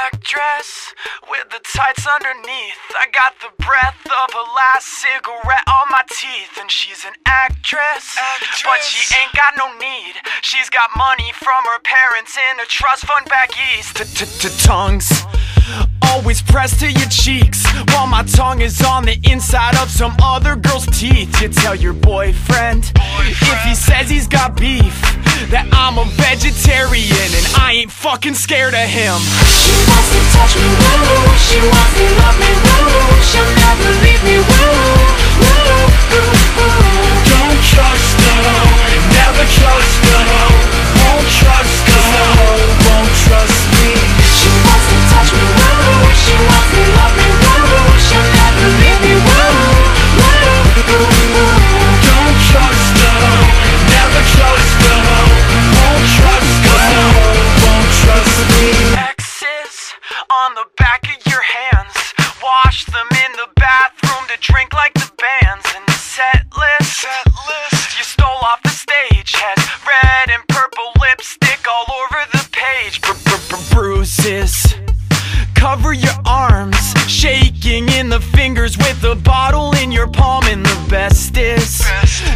black dress with the tights underneath. I got the breath of her last cigarette on my teeth. And she's an actress, but she ain't got no need. She's got money from her parents in a trust fund back east. Tongues always pressed to your cheeks, while my tongue is on the inside of some other girl's teeth. You tell your boyfriend, if he says he's got beef, that I'm a vegetarian and I ain't fucking scared of him. She wants to touch me, woo. She wants to love me, woo. She'll never leave me, woo. Don't trust her, never trust her. Won't trust her, won't trust me. She wants to touch me, woo. She wants to love me, woo. She'll never leave me, woo. Don't trust her, never trust her. Won't trust her, won't trust me. X's on the back of your hands, wash them in the bathroom to drink like the bands. And the set list you stole off the stage has red and purple lipstick all over the page. Bruises cover your arms, shaking in the fingers with a bottle in your palm. And the best is,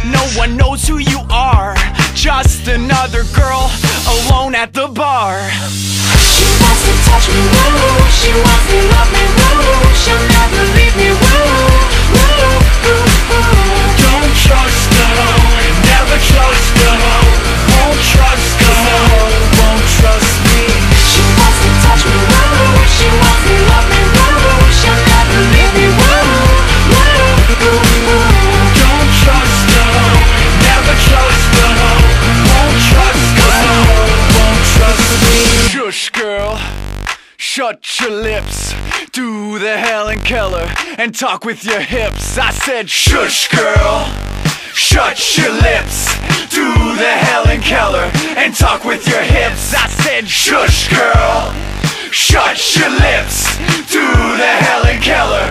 no one knows who you are, just another girl alone at the bar. She wants to touch me, woo. She wants to love me, woo. She'll never leave me, woo. Don't trust her, never trust her. Won't trust her, won't trust me. She wants to touch me, woo. She wants to love me, woo. She'll never leave me, woo. Don't trust her, never trust her. Won't trust her, won't trust me. Shush, girl, shut your lips. Do the Helen Keller and talk with your hips. I said shush, girl, shut your lips. Do the Helen Keller and talk with your hips. I said shush, girl, shut your lips. Do the Helen Keller